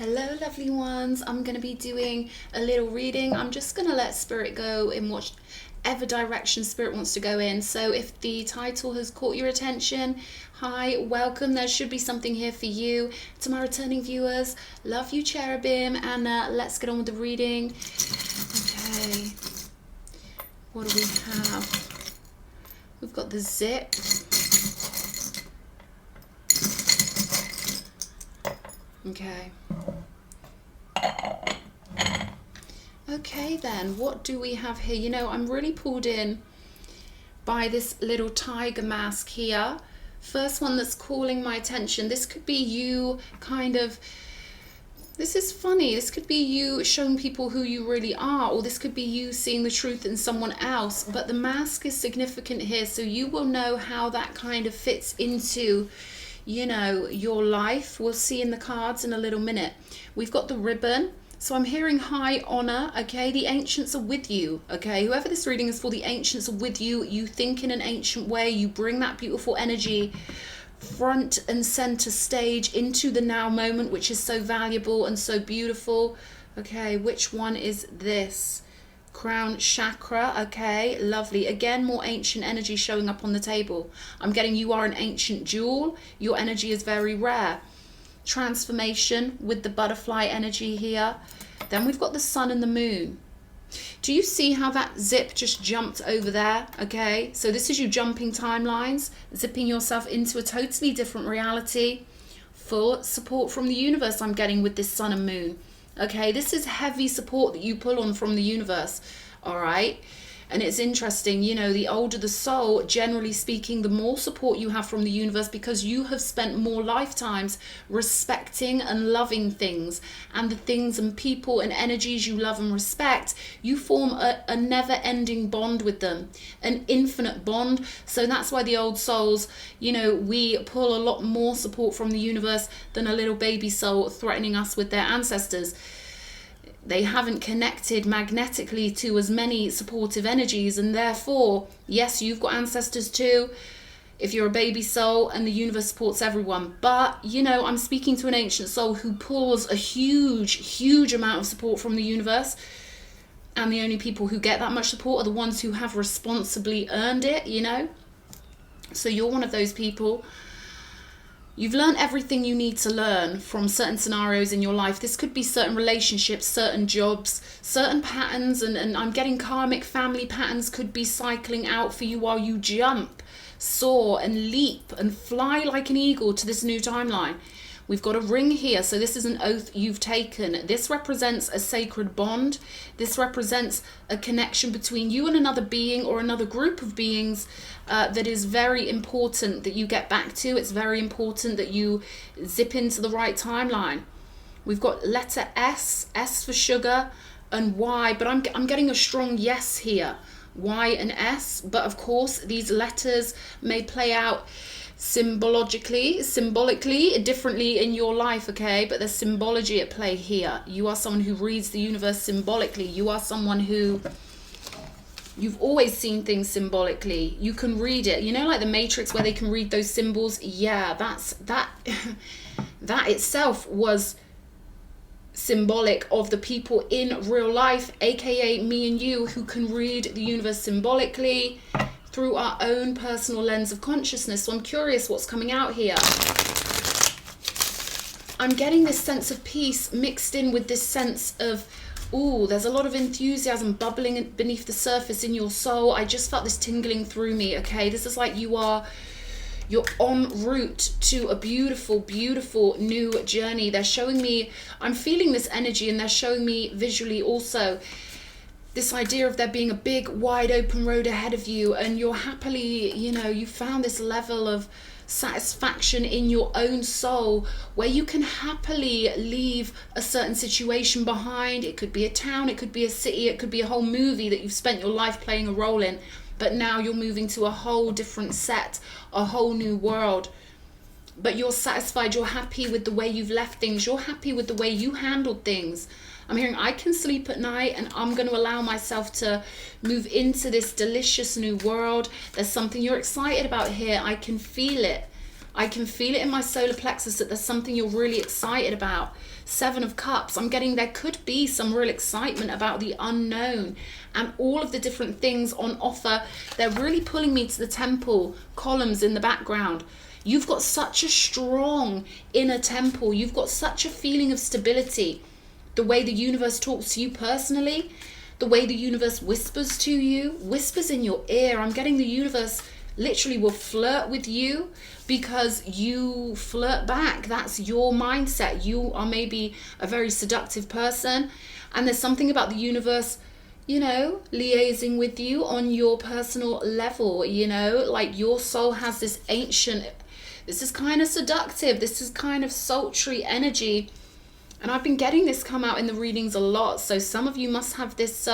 Hello lovely ones, I'm going to be doing a little reading. I'm just going to let spirit go in whatever direction spirit wants to go in. So if the title has caught your attention, hi, welcome. There should be something here for you. To my returning viewers, love you cherubim, and let's get on with the reading. Okay, what do we have? We've got the zip. Okay. Okay then, what do we have here? You know, I'm really pulled in by this little tiger mask here. First one that's calling my attention. This could be you kind of, this is funny. This could be you showing people who you really are, or this could be you seeing the truth in someone else. But the mask is significant here, so you will know how that kind of fits into, you know, your life. We'll see in the cards in a little minute. We've got the ribbon. So I'm hearing high honor, okay? The ancients are with you, okay? Whoever this reading is for, the ancients are with you. You think in an ancient way. You bring that beautiful energy front and center stage into the now moment, which is so valuable and so beautiful. Okay, which one is this? Crown chakra, okay, lovely. Again, more ancient energy showing up on the table. I'm getting you are an ancient jewel. Your energy is very rare. Transformation with the butterfly energy here. Then we've got the sun and the moon. Do you see how that zip just jumped over there? Okay, so this is you jumping timelines, zipping yourself into a totally different reality. Full support from the universe I'm getting with this sun and moon. Okay, this is heavy support that you pull on from the universe. All right. And it's interesting, you know, the older the soul, generally speaking, the more support you have from the universe, because you have spent more lifetimes respecting and loving things, and the things and people and energies you love and respect, you form a never-ending bond with them, an infinite bond. So that's why the old souls, you know, we pull a lot more support from the universe than a little baby soul threatening us with their ancestors. They haven't connected magnetically to as many supportive energies, and therefore, yes, you've got ancestors too, if you're a baby soul, and the universe supports everyone. But, you know, I'm speaking to an ancient soul who pulls a huge amount of support from the universe, and the only people who get that much support are the ones who have responsibly earned it, you know. So you're one of those people. You've learned everything you need to learn from certain scenarios in your life. This could be certain relationships, certain jobs, certain patterns, and I'm getting karmic family patterns could be cycling out for you while you jump, soar and leap and fly like an eagle to this new timeline. We've got a ring here, so this is an oath you've taken. This represents a sacred bond. This represents a connection between you and another being or another group of beings that is very important that you get back to. It's very important that you zip into the right timeline. We've got letter S, S for sugar, and Y, but I'm getting a strong yes here. Y and S, but of course these letters may play out symbolically differently in your life, okay? But there's symbology at play here. You are someone who reads the universe symbolically. You are someone who, you've always seen things symbolically. You can read it, you know, like the Matrix where they can read those symbols. Yeah, that itself was symbolic of the people in real life, aka me and you, who can read the universe symbolically through our own personal lens of consciousness. So I'm curious what's coming out here. I'm getting this sense of peace mixed in with this sense of, ooh, there's a lot of enthusiasm bubbling beneath the surface in your soul. I just felt this tingling through me, okay? This is like you're en route to a beautiful new journey. They're showing me, I'm feeling this energy, and they're showing me visually also this idea of there being a big wide open road ahead of you, and you're happily, you know, you found this level of satisfaction in your own soul where you can happily leave a certain situation behind. It could be a town, it could be a city, it could be a whole movie that you've spent your life playing a role in, but now you're moving to a whole different set, a whole new world. But you're satisfied, you're happy with the way you've left things, you're happy with the way you handled things. I'm hearing I can sleep at night, and I'm going to allow myself to move into this delicious new world. There's something you're excited about here. I can feel it. I can feel it in my solar plexus that there's something you're really excited about. Seven of Cups, I'm getting there could be some real excitement about the unknown and all of the different things on offer. They're really pulling me to the temple columns in the background. You've got such a strong inner temple. You've got such a feeling of stability. The way the universe talks to you personally, the way the universe whispers to you, whispers in your ear. I'm getting the universe literally will flirt with you because you flirt back. That's your mindset. You are maybe a very seductive person, and there's something about the universe, you know, liaising with you on your personal level, you know, like your soul has this ancient, this is kind of seductive, this is kind of sultry energy. And I've been getting this come out in the readings a lot. So some of you must have this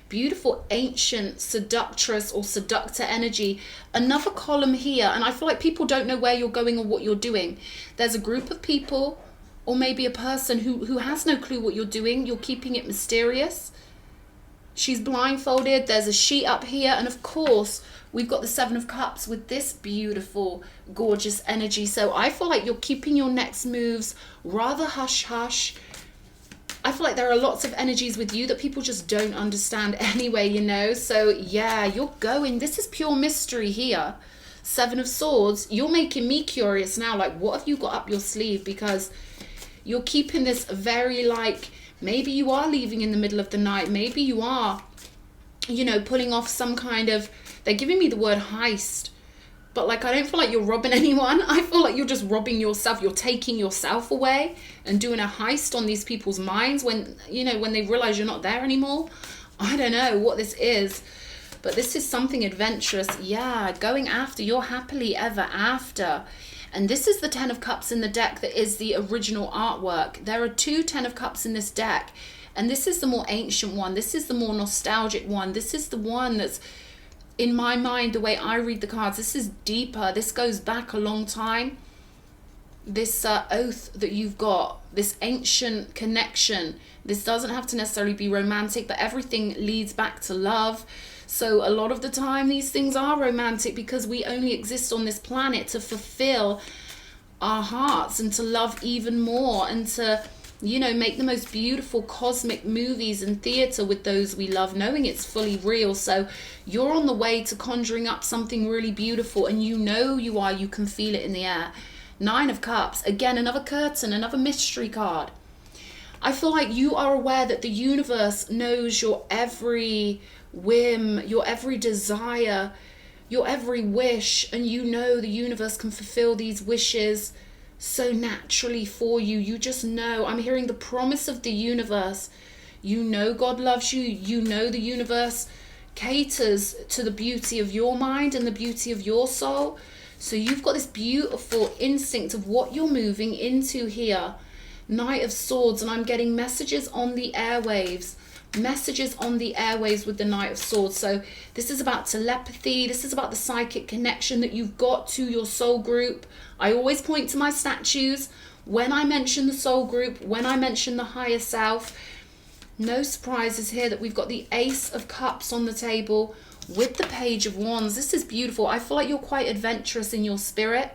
beautiful ancient seductress or seductor energy. Another column here, and I feel like people don't know where you're going or what you're doing. There's a group of people or maybe a person who has no clue what you're doing. You're keeping it mysterious. She's blindfolded. There's a sheet up here. And of course, we've got the Seven of Cups with this beautiful, gorgeous energy. So I feel like you're keeping your next moves rather hush-hush. I feel like there are lots of energies with you that people just don't understand anyway, you know. So yeah, you're going. This is pure mystery here. Seven of Swords. You're making me curious now. Like, what have you got up your sleeve? Because you're keeping this very like, maybe you are leaving in the middle of the night. Maybe you are, you know, pulling off some kind of, they're giving me the word heist. But like, I don't feel like you're robbing anyone. I feel like you're just robbing yourself. You're taking yourself away and doing a heist on these people's minds when, you know, when they realize you're not there anymore. I don't know what this is, but this is something adventurous. Yeah, going after your happily ever after. And this is the Ten of Cups in the deck that is the original artwork. There are two Ten of Cups in this deck. And this is the more ancient one. This is the more nostalgic one. This is the one that's, in my mind, the way I read the cards, this is deeper. This goes back a long time. This oath that you've got, this ancient connection. This doesn't have to necessarily be romantic, but everything leads back to love. So a lot of the time, these things are romantic because we only exist on this planet to fulfill our hearts and to love even more and to, you know, make the most beautiful cosmic movies and theater with those we love, knowing it's fully real. So you're on the way to conjuring up something really beautiful, and you know you are. You can feel it in the air. Nine of Cups. Again, another curtain, another mystery card. I feel like you are aware that the universe knows your every whim, your every desire, your every wish, and you know the universe can fulfill these wishes so naturally for you. You just know. I'm hearing the promise of the universe. You know God loves you. You know the universe caters to the beauty of your mind and the beauty of your soul. So you've got this beautiful instinct of what you're moving into here. Knight of Swords, and I'm getting messages on the airwaves. Messages on the airwaves with the Knight of Swords. So this is about telepathy. This is about the psychic connection that you've got to your soul group. I always point to my statues when I mention the soul group, when I mention the higher self. No surprises here that we've got the Ace of Cups on the table with the Page of Wands. This is beautiful. I feel like you're quite adventurous in your spirit.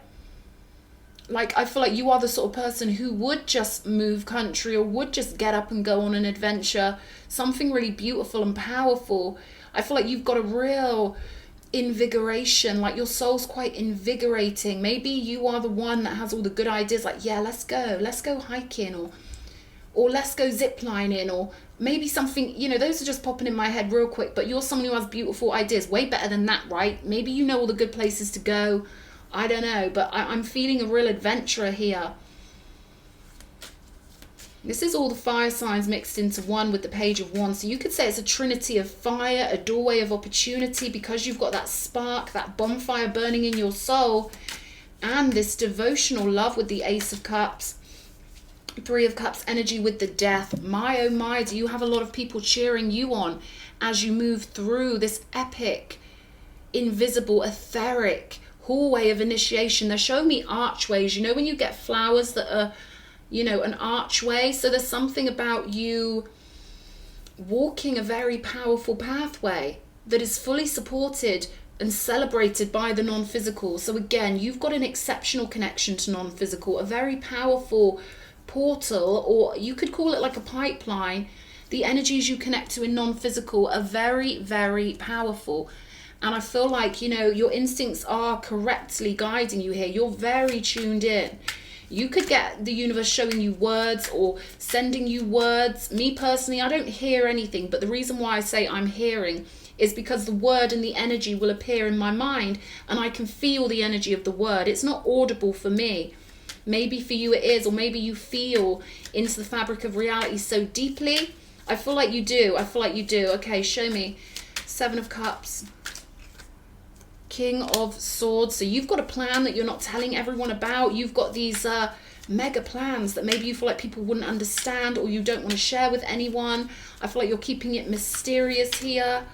Like, I feel like you are the sort of person who would just move country or would just get up and go on an adventure. Something really beautiful and powerful. I feel like you've got a real invigoration. Like, your soul's quite invigorating. Maybe you are the one that has all the good ideas. Like, yeah, let's go hiking, or let's go ziplining, or maybe something, you know, those are just popping in my head real quick. But you're someone who has beautiful ideas. Way better than that, right? Maybe you know all the good places to go. I don't know, but I'm feeling a real adventurer here. This is all the fire signs mixed into one with the Page of Wands. So you could say it's a trinity of fire, a doorway of opportunity, because you've got that spark, that bonfire burning in your soul, and this devotional love with the Ace of Cups. Three of Cups energy with the Death. My oh my, do you have a lot of people cheering you on as you move through this epic, invisible, etheric hallway of initiation? They're showing me archways. You know when you get flowers that are, you know, an archway? So there's something about you walking a very powerful pathway that is fully supported and celebrated by the non-physical. So again, you've got an exceptional connection to non-physical, a very powerful portal, or you could call it like a pipeline. The energies you connect to in non-physical are very, very powerful. And I feel like, you know, your instincts are correctly guiding you here. You're very tuned in. You could get the universe showing you words or sending you words. Me personally, I don't hear anything, but the reason why I say I'm hearing is because the word and the energy will appear in my mind and I can feel the energy of the word. It's not audible for me. Maybe for you it is, or maybe you feel into the fabric of reality so deeply. I feel like you do. I feel like you do. Okay, show me. 7 of Cups. King of Swords. So you've got a plan that you're not telling everyone about. You've got these mega plans that maybe you feel like people wouldn't understand or you don't want to share with anyone. I feel like you're keeping it mysterious here.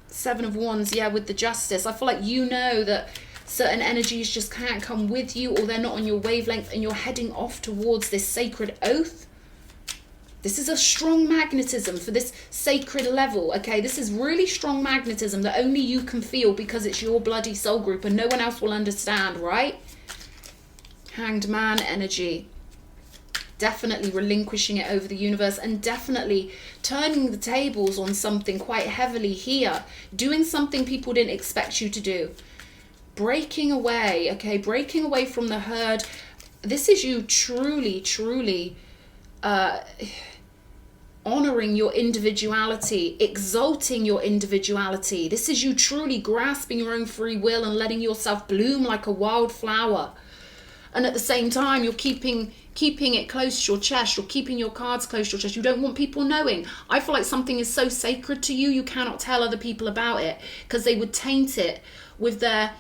7 of Wands, yeah, with the Justice. I feel like you know that certain energies just can't come with you, or they're not on your wavelength, and you're heading off towards this sacred oath. This is a strong magnetism for this sacred level, okay? This is really strong magnetism that only you can feel because it's your bloody soul group and no one else will understand, right? Hanged Man energy. Definitely relinquishing it over the universe and definitely turning the tables on something quite heavily here. Doing something people didn't expect you to do. Breaking away, okay? Breaking away from the herd. This is you truly, truly honoring your individuality, exalting your individuality. This is you truly grasping your own free will and letting yourself bloom like a wildflower. And at the same time, you're keeping it close to your chest. You're keeping your cards close to your chest. You don't want people knowing. I feel like something is so sacred to you, you cannot tell other people about it because they would taint it with their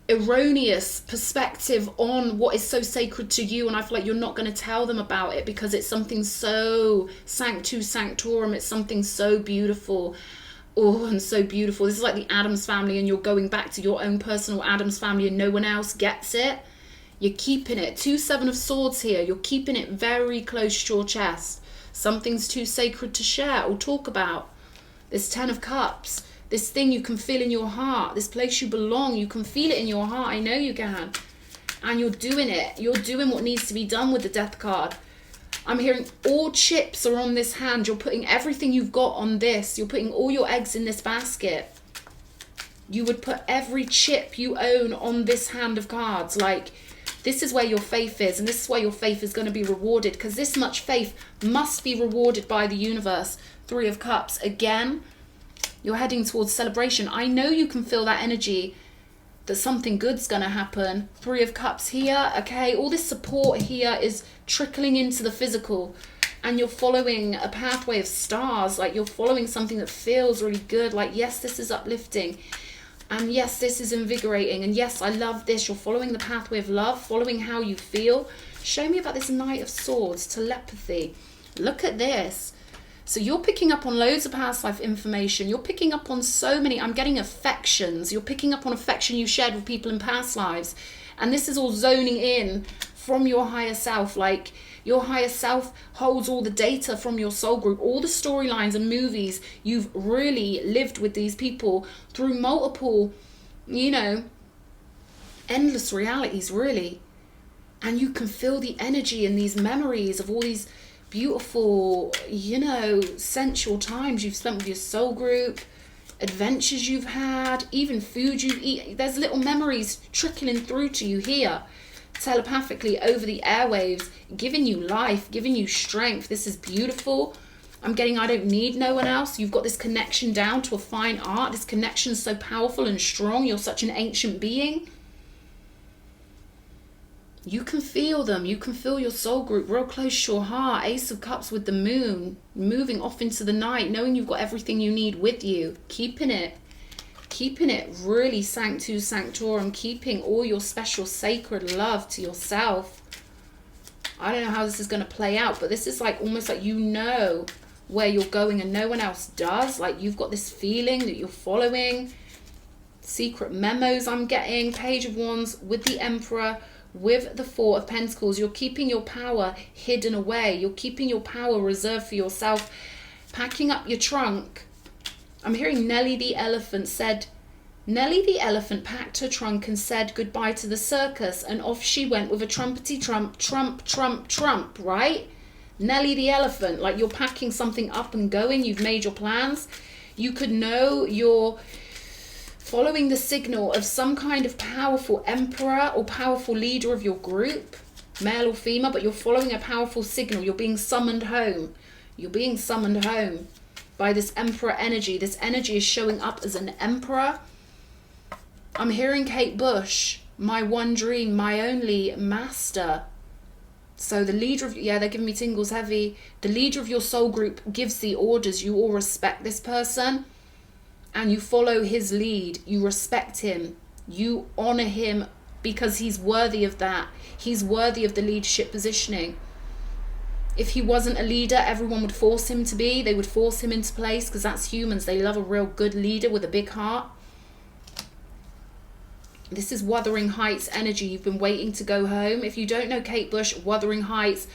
erroneous perspective on what is so sacred to you. And I feel like you're not going to tell them about it because it's something so sanctu sanctorum. It's something so beautiful. Oh, and so beautiful. This is like the Addams family and you're going back to your own personal Addams family and no one else gets it. You're keeping it. 2 7 of Swords here. You're keeping it very close to your chest. Something's too sacred to share or talk about. This 10 of Cups. This thing you can feel in your heart. This place you belong. You can feel it in your heart. I know you can. And you're doing it. You're doing what needs to be done with the Death card. I'm hearing all chips are on this hand. You're putting everything you've got on this. You're putting all your eggs in this basket. You would put every chip you own on this hand of cards. Like, this is where your faith is, and this is where your faith is going to be rewarded, because this much faith must be rewarded by the universe. 3 of Cups. Again, you're heading towards celebration. I know you can feel that energy that something good's going to happen. 3 of Cups here, okay? All this support here is trickling into the physical, and you're following a pathway of stars. Like, you're following something that feels really good. Like, yes, this is uplifting. And yes, this is invigorating. And yes, I love this. You're following the pathway of love, following how you feel. Show me about this Knight of Swords, telepathy. Look at this. So you're picking up on loads of past life information. You're picking up on so many, I'm getting affections. You're picking up on affection you shared with people in past lives. And this is all zoning in from your higher self. Like, your higher self holds all the data from your soul group, all the storylines and movies you've really lived with these people through multiple, you know, endless realities, really. And you can feel the energy in these memories of all these beautiful, you know, sensual times you've spent with your soul group, adventures you've had, even food you've eaten. There's little memories trickling through to you here, telepathically over the airwaves, giving you life, giving you strength. This is beautiful. I'm getting, I don't need no one else. You've got this connection down to a fine art. This connection's so powerful and strong. You're such an ancient being. You can feel them. You can feel your soul group real close to your heart. Ace of Cups with the moon, moving off into the night, knowing you've got everything you need with you, keeping it really sanctu sanctorum, keeping all your special sacred love to yourself. I don't know how this is going to play out, but this is like almost like you know where you're going and no one else does. Like, you've got this feeling that you're following. Secret memos I'm getting. Page of Wands with the Emperor, with the 4 of Pentacles. You're keeping your power hidden away. You're keeping your power reserved for yourself. Packing up your trunk. I'm hearing Nelly the elephant said Nellie the elephant packed her trunk and said goodbye to the circus, and off she went with a trumpety trump, trump, trump, trump, right? Nellie the elephant, like you're packing something up and going, you've made your plans. You could know you're following the signal of some kind of powerful emperor or powerful leader of your group, male or female, but you're following a powerful signal. You're being summoned home. You're being summoned home by this emperor energy. This energy is showing up as an emperor. I'm hearing Kate Bush, my one dream, my only master. So the leader of, yeah, they're giving me tingles heavy. The leader of your soul group gives the orders. You all respect this person and you follow his lead. You respect him. You honor him because he's worthy of that. He's worthy of the leadership positioning. If he wasn't a leader, everyone would force him to be. They would force him into place because that's humans. They love a real good leader with a big heart. This is Wuthering Heights energy. You've been waiting to go home. If you don't know Kate Bush, Wuthering Heights,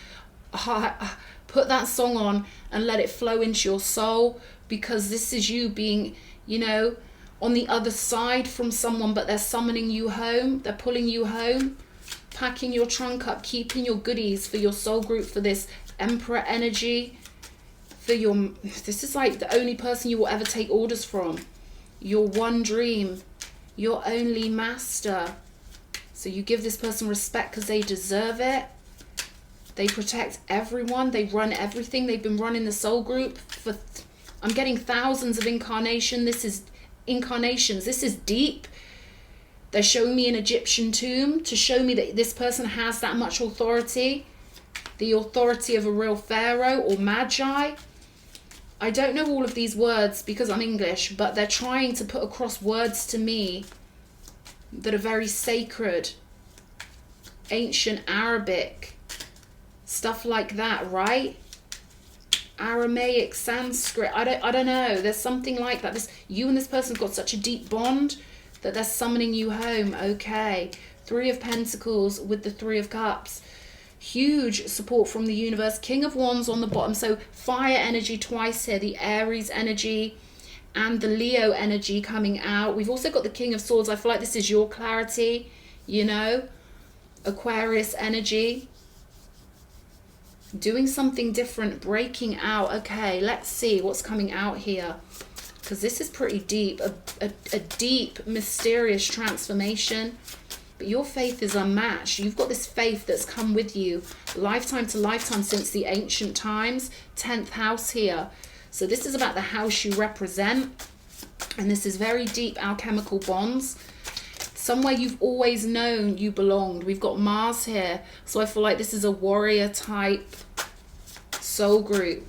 put that song on and let it flow into your soul, because this is you being, you know, on the other side from someone, but they're summoning you home. They're pulling you home, packing your trunk up, keeping your goodies for your soul group, for this emperor energy, for your, this is like the only person you will ever take orders from. Your one dream. Your only master. So you give this person respect because they deserve it. They protect everyone. They run everything. They've been running the soul group for, I'm getting thousands of incarnations. This is deep. They're showing me an Egyptian tomb to show me that this person has that much authority. The authority of a real pharaoh or magi. I don't know all of these words because I'm English, but they're trying to put across words to me that are very sacred. Ancient Arabic, stuff like that, right? Aramaic, Sanskrit, I don't know. There's something like that. This, you and this person have got such a deep bond that they're summoning you home. Okay, Three of Pentacles with the Three of Cups. Huge support from the universe. King of Wands on the bottom. So fire energy twice here. The Aries energy and the Leo energy coming out. We've also got the King of Swords. I feel like this is your clarity, you know. Aquarius energy. Doing something different. Breaking out. Okay, let's see what's coming out here. Because this is pretty deep. A deep, mysterious transformation. But your faith is unmatched. You've got this faith that's come with you lifetime to lifetime since the ancient times. 10th house here. So this is about the house you represent. And this is very deep alchemical bonds. Somewhere you've always known you belonged. We've got Mars here. So I feel like this is a warrior type soul group.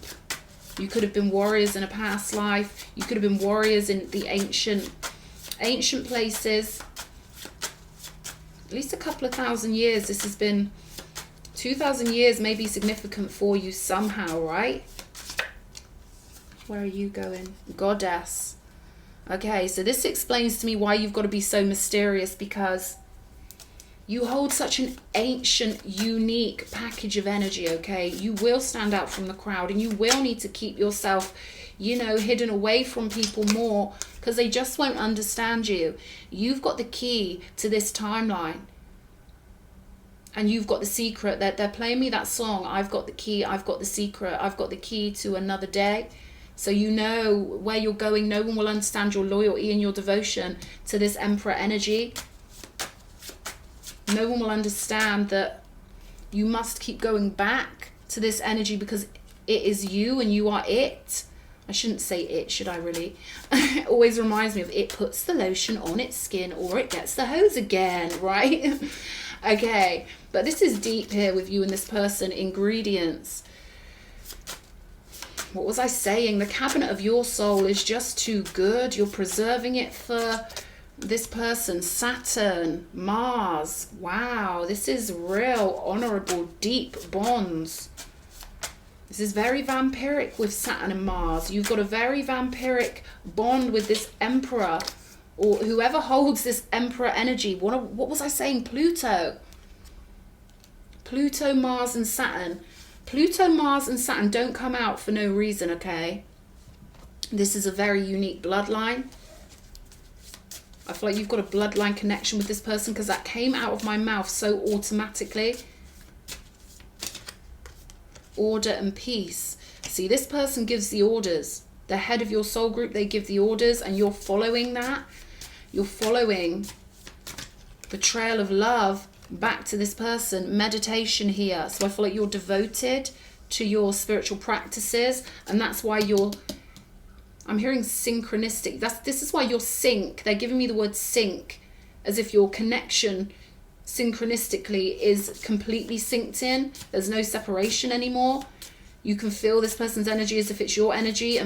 You could have been warriors in a past life. You could have been warriors in the ancient places. At least a couple of thousand years. This has been 2,000 years, may be significant for you somehow, right? Where are you going? Goddess. Okay, so this explains to me why you've got to be so mysterious, because you hold such an ancient, unique package of energy, okay? You will stand out from the crowd, and you will need to keep yourself, you know, hidden away from people more, because they just won't understand you. You've got the key to this timeline. And you've got the secret. They're playing me that song. I've got the key. I've got the secret. I've got the key to another day. So you know where you're going. No one will understand your loyalty and your devotion to this Emperor energy. No one will understand that you must keep going back to this energy because it is you and you are it. I shouldn't say it, should I really? It always reminds me of it puts the lotion on its skin or it gets the hose again, right? Okay, but this is deep here with you and this person. Ingredients. What was I saying? The cabinet of your soul is just too good. You're preserving it for this person. Saturn, Mars. Wow, this is real honorable, deep bonds. This is very vampiric with Saturn and Mars. You've got a very vampiric bond with this Emperor, or whoever holds this Emperor energy. What was I saying? Pluto. Pluto, Mars and Saturn. Pluto, Mars and Saturn don't come out for no reason, okay? This is a very unique bloodline. I feel like you've got a bloodline connection with this person, because that came out of my mouth so automatically. Order and peace. See, this person gives the orders. The head of your soul group, they give the orders, and you're following that. You're following the trail of love back to this person. Meditation here. So I feel like you're devoted to your spiritual practices, and that's why I'm hearing synchronistic. This is why you're sync. They're giving me the word sync, as if your connection synchronistically is completely synced in. There's no separation anymore. You can feel this person's energy as if it's your energy, and